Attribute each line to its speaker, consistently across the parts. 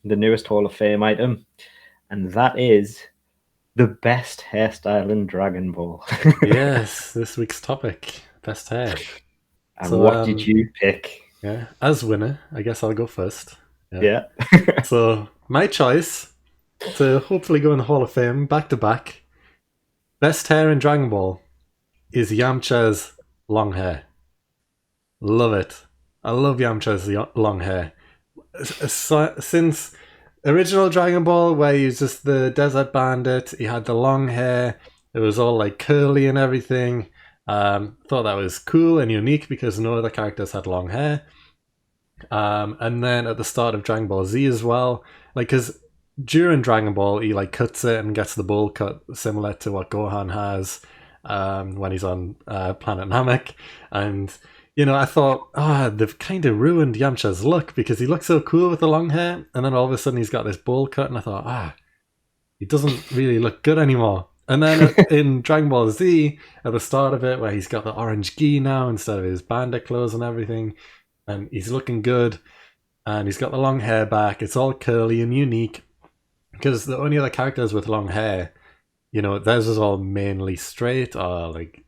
Speaker 1: the newest Hall of Fame item, and that is the best hairstyle in Dragon Ball.
Speaker 2: Yes, this week's topic, best hair.
Speaker 1: And
Speaker 2: So,
Speaker 1: what did you pick?
Speaker 2: yeah, as winner, I guess I'll go first. Yeah.
Speaker 1: Yeah.
Speaker 2: So, my choice to hopefully go in the Hall of Fame back to back, best hair in Dragon Ball is Yamcha's long hair. Love it. I love Yamcha's long hair. Since original Dragon Ball, where he was just the desert bandit, he had the long hair. It was all like curly and everything. Thought that was cool and unique because no other characters had long hair. And then at the start of Dragon Ball Z as well, like because during Dragon Ball he like cuts it and gets the bowl cut similar to what Gohan has when he's on Planet Namek, and I thought, they've kind of ruined Yamcha's look because he looks so cool with the long hair, and then all of a sudden he's got this bowl cut, and I thought, he doesn't really look good anymore. And then in Dragon Ball Z, at the start of it, where he's got the orange gi now instead of his bandit clothes and everything, and he's looking good, and he's got the long hair back. It's all curly and unique, because the only other characters with long hair, theirs is all mainly straight or like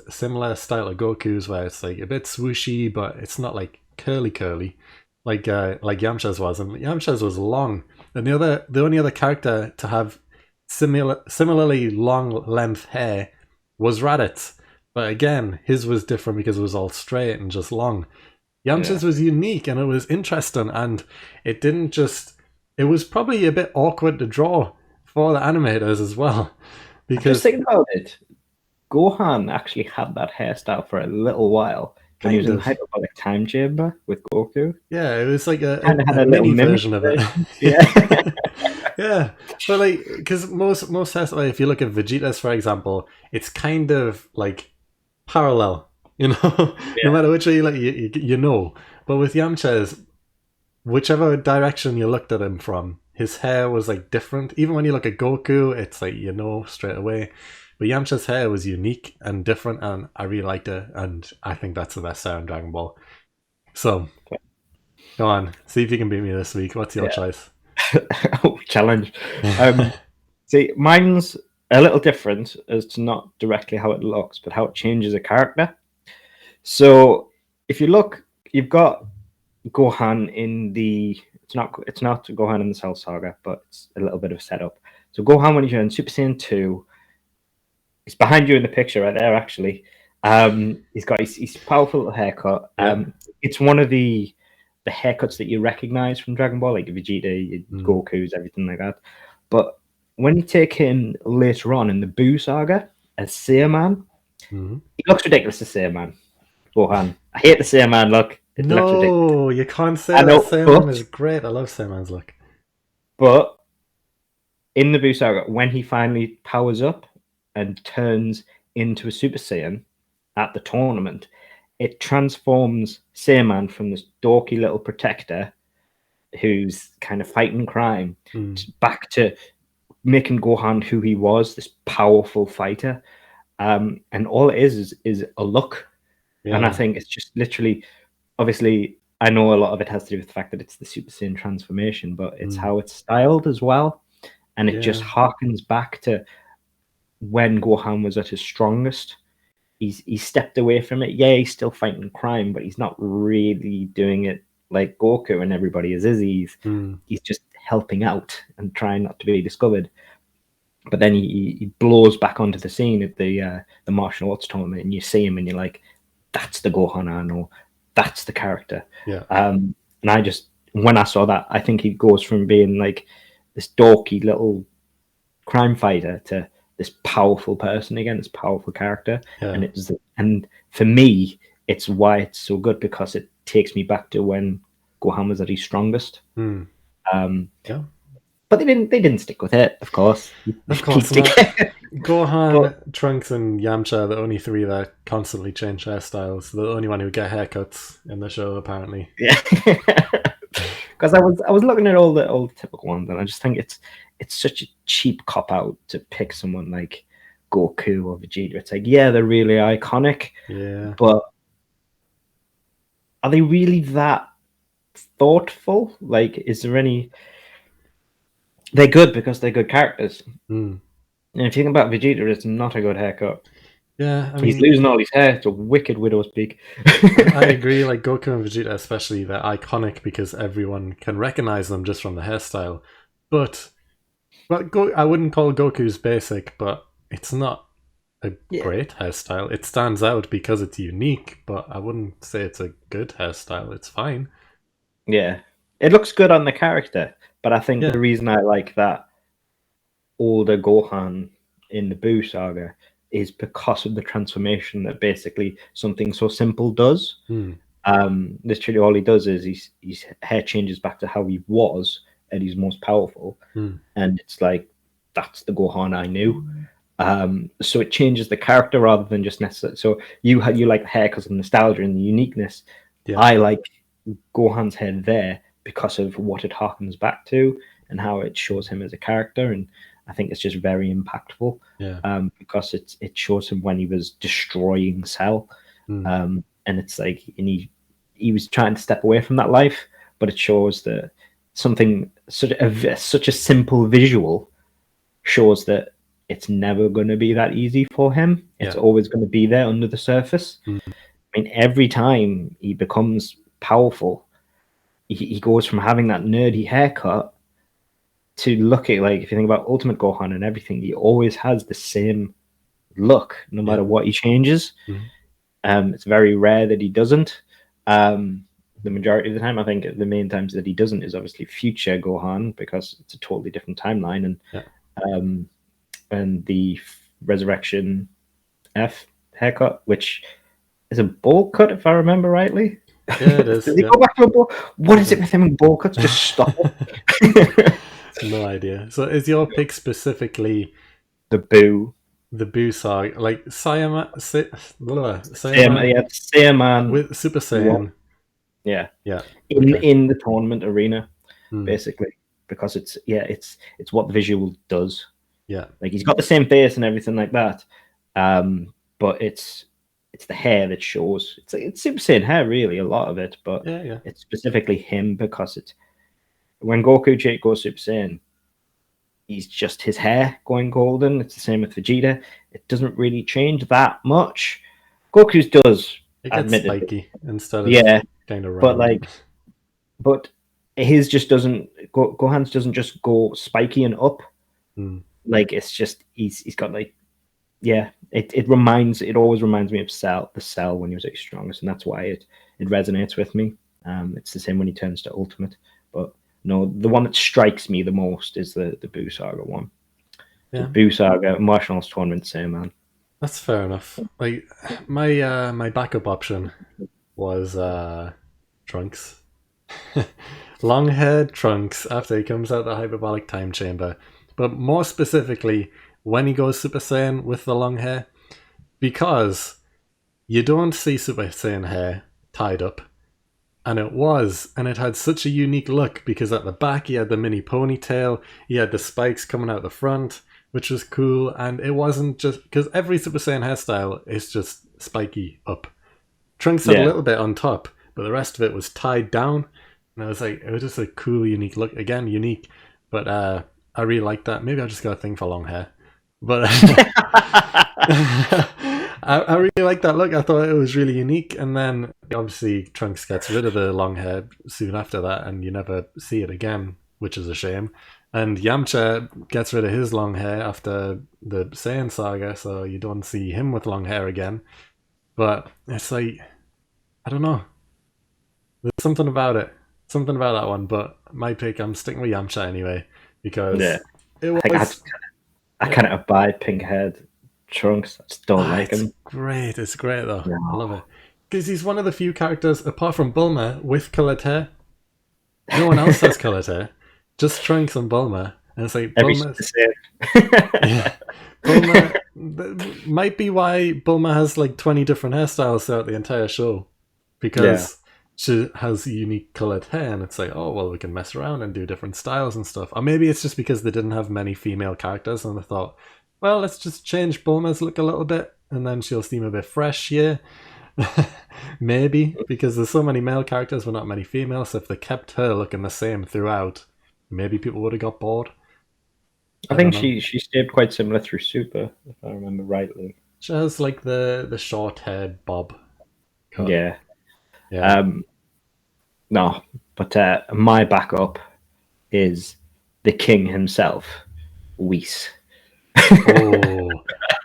Speaker 2: similar style of Goku's, where it's like a bit swooshy, but it's not like curly, like Yamcha's was, and Yamcha's was long. And the only other character to have similarly long length hair was Raditz, but again, his was different because it was all straight and just long. Yamcha's was unique and it was interesting, and it didn't just. It was probably a bit awkward to draw for the animators as well, because
Speaker 1: Just thinking about it, Gohan actually had that hairstyle for a little while when he was in the hyperbolic time chamber with Goku.
Speaker 2: Yeah, it was like
Speaker 1: Kind of had
Speaker 2: a
Speaker 1: a little
Speaker 2: mini
Speaker 1: mimic
Speaker 2: version of it.
Speaker 1: Yeah.
Speaker 2: Yeah, but like, because most hairstyle, if you look at Vegeta's, for example, it's kind of like parallel, no matter which way you look, But with Yamcha's, whichever direction you looked at him from, his hair was like different. Even when you look at Goku, it's like straight away. But Yamcha's hair was unique and different, and I really liked it, and I think that's the best hair in Dragon Ball. So, go on, see if you can beat me this week. What's your choice?
Speaker 1: Challenge. See, mine's a little different as to not directly how it looks, but how it changes a character. So, if you look, you've got Gohan in the. It's not Gohan in the Cell Saga, but it's a little bit of a setup. So Gohan, when you're in Super Saiyan 2, he's behind you in the picture right there. Actually, he's got his powerful little haircut. It's one of the haircuts that you recognize from Dragon Ball, like Vegeta, Goku's, everything like that. But when you take him later on in the Buu Saga as Saiyaman, he looks ridiculous as Saiyaman. Gohan, I hate the Saiyaman look.
Speaker 2: No, you can't say that. Saiyaman is great. I love Saiyaman's look.
Speaker 1: But in the Buu Saga, when he finally powers up and turns into a Super Saiyan at the tournament, it transforms Saiyaman from this dorky little protector who's kind of fighting crime back to making Gohan who he was, this powerful fighter. And all it is a look. Yeah. And I think it's just literally, obviously, I know a lot of it has to do with the fact that it's the Super Saiyan transformation, but it's how it's styled as well. And it just harkens back to when Gohan was at his strongest. He's stepped away from it. Yeah, he's still fighting crime, but he's not really doing it like Goku and everybody is. He's just helping out and trying not to be discovered. But then he blows back onto the scene at the martial arts tournament, and you see him, and you're like, "That's the Gohan I know. That's the character."
Speaker 2: Yeah.
Speaker 1: And I just, when I saw that, I think he goes from being like this dorky little crime fighter to this powerful person again, this powerful character. Yeah. And for me, it's why it's so good, because it takes me back to when Gohan was at his strongest. But they didn't stick with it, of course.
Speaker 2: Of course not. Gohan, Trunks, and Yamcha are the only three that constantly change hairstyles. The only one who get haircuts in the show, apparently.
Speaker 1: Yeah. Because I was looking at all the typical ones, and I just think it's such a cheap cop out to pick someone like Goku or Vegeta. It's like, yeah, they're really iconic.
Speaker 2: Yeah.
Speaker 1: But are they really that thoughtful? Like, is there any? They're good because they're good characters.
Speaker 2: Mm.
Speaker 1: And if you think about Vegeta, it's not a good haircut.
Speaker 2: Yeah, I
Speaker 1: He's
Speaker 2: mean,
Speaker 1: losing all his hair. It's a wicked widow's peak.
Speaker 2: I agree. Like Goku and Vegeta, especially, they're iconic because everyone can recognize them just from the hairstyle. But I wouldn't call Goku's basic, but it's not a
Speaker 1: Yeah.
Speaker 2: great hairstyle. It stands out because it's unique, but I wouldn't say it's a good hairstyle. It's fine.
Speaker 1: Yeah. It looks good on the character, but I think
Speaker 2: Yeah.
Speaker 1: the reason I like that older Gohan in the Buu saga is because of the transformation that basically something so simple does.
Speaker 2: Mm.
Speaker 1: Literally, all he does is his hair changes back to how he was and he's most powerful.
Speaker 2: Mm.
Speaker 1: And it's like, that's the Gohan I knew. So it changes the character rather than just necessarily. So you like the hair because of the nostalgia and the uniqueness.
Speaker 2: Yeah.
Speaker 1: I like Gohan's head there because of what it harkens back to and how it shows him as a character. And I think it's just very impactful.
Speaker 2: Yeah.
Speaker 1: Because it shows him when he was destroying Cell.
Speaker 2: Mm.
Speaker 1: And it's like, and he was trying to step away from that life, but it shows that something such a simple visual shows that it's never going to be that easy for him. It's
Speaker 2: Yeah.
Speaker 1: always going to be there under the surface.
Speaker 2: Mm.
Speaker 1: I mean, every time he becomes powerful, he goes from having that nerdy haircut to looking like, if you think about Ultimate Gohan and everything, he always has the same look no matter
Speaker 2: Yeah.
Speaker 1: what he changes.
Speaker 2: Mm.
Speaker 1: It's very rare that he doesn't. The majority of the time, I think the main times that he doesn't is obviously future Gohan because it's a totally different timeline, and the Resurrection F haircut, which is a bowl cut if I remember rightly.
Speaker 2: Yeah, it is.
Speaker 1: Does he
Speaker 2: Yeah.
Speaker 1: go back to a bowl? What is it with him and bowl cuts? Just stop it.
Speaker 2: No idea. So is your pick specifically
Speaker 1: The Boo.
Speaker 2: the Buu saga, like Saiyaman,
Speaker 1: Saiyaman
Speaker 2: with Super Saiyan?
Speaker 1: Yeah.
Speaker 2: Yeah.
Speaker 1: In the tournament arena,
Speaker 2: Mm.
Speaker 1: basically, because it's what the visual does.
Speaker 2: Yeah.
Speaker 1: Like he's got the same face and everything like that, but it's the hair that shows. It's Super Saiyan hair, really, a lot of it, but
Speaker 2: Yeah.
Speaker 1: it's specifically him because it's when Goku goes Super Saiyan, he's just his hair going golden. It's the same with Vegeta. It doesn't really change that much. Goku's does,
Speaker 2: It gets
Speaker 1: admittedly.
Speaker 2: spiky instead of kind of round.
Speaker 1: But his just doesn't. Gohan's doesn't just go spiky and up.
Speaker 2: Mm.
Speaker 1: Like it's just he's got like, yeah. It always reminds me of the Cell when he was at his strongest, and that's why it resonates with me. It's the same when he turns to Ultimate, but no, the one that strikes me the most is the Buu Saga one.
Speaker 2: Yeah.
Speaker 1: The Buu Saga Marshall's tournament, same man.
Speaker 2: That's fair enough. Like my backup option was Trunks. Long haired Trunks after he comes out the hyperbolic time chamber. But more specifically, when he goes Super Saiyan with the long hair. Because you don't see Super Saiyan hair tied up. And it had such a unique look because at the back he had the mini ponytail, he had the spikes coming out the front, which was cool, and it wasn't just because every Super Saiyan hairstyle is just spiky up. Trunks had a little bit on top, but the rest of it was tied down, and I was like, it was just a cool, unique look. Again, unique, but I really liked that. Maybe I just got a thing for long hair, but I really liked that look. I thought it was really unique, and then obviously Trunks gets rid of the long hair soon after that, and you never see it again, which is a shame. And Yamcha gets rid of his long hair after the Saiyan saga, so you don't see him with long hair again. But it's like, I don't know. There's something about it. Something about that one. But my pick, I'm sticking with Yamcha anyway. Because it was...
Speaker 1: I can't abide pink-haired Trunks. I just don't like him.
Speaker 2: Great. It's great, though.
Speaker 1: No.
Speaker 2: I love it. Because he's one of the few characters, apart from Bulma, with coloured hair. No one else has coloured hair. Just Trunks and Bulma. And it's like Bulma's... yeah. Bulma might be why Bulma has like 20 different hairstyles throughout the entire show. Because she has unique coloured hair, and it's like, oh, well, we can mess around and do different styles and stuff. Or maybe it's just because they didn't have many female characters, and they thought, well, let's just change Bulma's look a little bit, and then she'll seem a bit fresh, yeah. Maybe, because there's so many male characters but not many females, so if they kept her looking the same throughout, maybe people would have got bored.
Speaker 1: I
Speaker 2: I don't
Speaker 1: think
Speaker 2: know.
Speaker 1: she stayed quite similar through Super, if I remember rightly.
Speaker 2: She has like the short haired bob cut.
Speaker 1: Yeah.
Speaker 2: Yeah.
Speaker 1: Um, no, but my backup is the king himself, Whis.
Speaker 2: Oh,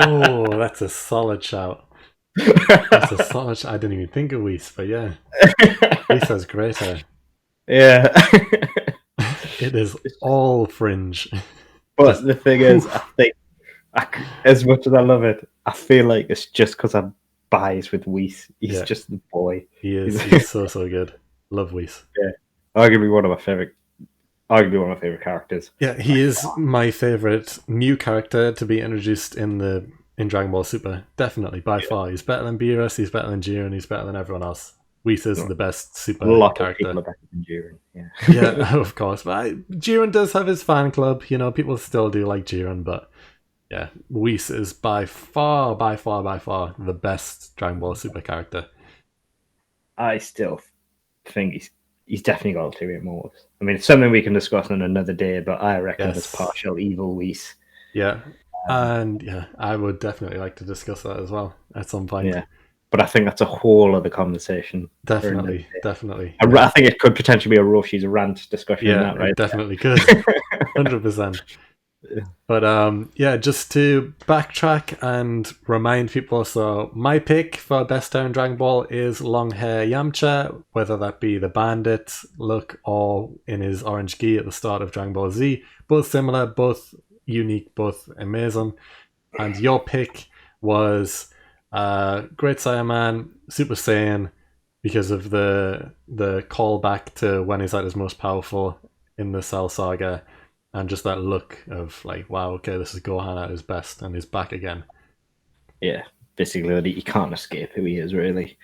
Speaker 2: oh, that's a solid shout. That's a solid. I didn't even think of Weiss, but yeah, Weiss has great hair.
Speaker 1: Yeah.
Speaker 2: It is all fringe.
Speaker 1: But
Speaker 2: Just
Speaker 1: the thing
Speaker 2: whew.
Speaker 1: is, I think as much as I love it, I feel like it's just because I'm biased with Whis. He's
Speaker 2: Yeah,
Speaker 1: just the boy.
Speaker 2: he is.
Speaker 1: He's
Speaker 2: He's so good. Love Weiss.
Speaker 1: yeah, arguably one of my favorite characters.
Speaker 2: Yeah,
Speaker 1: By
Speaker 2: he is
Speaker 1: far.
Speaker 2: my favorite new character to be introduced in Dragon Ball Super. Definitely, by far. He's better than Beerus. He's better than Jiren. He's better than everyone else. Whis is
Speaker 1: No,
Speaker 2: the best
Speaker 1: a
Speaker 2: Super
Speaker 1: lot of people
Speaker 2: character.
Speaker 1: are better than Jiren. Yeah.
Speaker 2: Yeah, of course. But Jiren does have his fan club. You know, people still do like Jiren, but yeah, Whis is by far the best Dragon Ball Super character.
Speaker 1: I still think he's definitely got ulterior motives. I mean, it's something we can discuss on another day, but I reckon there's
Speaker 2: Yes.
Speaker 1: partial evil Whis.
Speaker 2: Yeah. And yeah, I would definitely like to discuss that as well at some point.
Speaker 1: Yeah. But I think that's a whole other conversation for another
Speaker 2: Definitely,
Speaker 1: day.
Speaker 2: definitely.
Speaker 1: I
Speaker 2: Yeah.
Speaker 1: think it could potentially be a Roshi's rant discussion in
Speaker 2: Yeah,
Speaker 1: that,
Speaker 2: it
Speaker 1: right?
Speaker 2: definitely could. 100%. But yeah, just to backtrack and remind people, so my pick for best hair in Dragon Ball is long hair Yamcha, whether that be the bandit look or in his orange gi at the start of Dragon Ball Z. Both similar, both unique, both amazing. And your pick was Great Saiyaman, Super Saiyan, because of the callback to when he's at his most powerful in the Cell Saga, and just that look of like, wow, okay, this is Gohan at his best, and he's back again.
Speaker 1: Yeah. Basically, he can't escape who he is, really.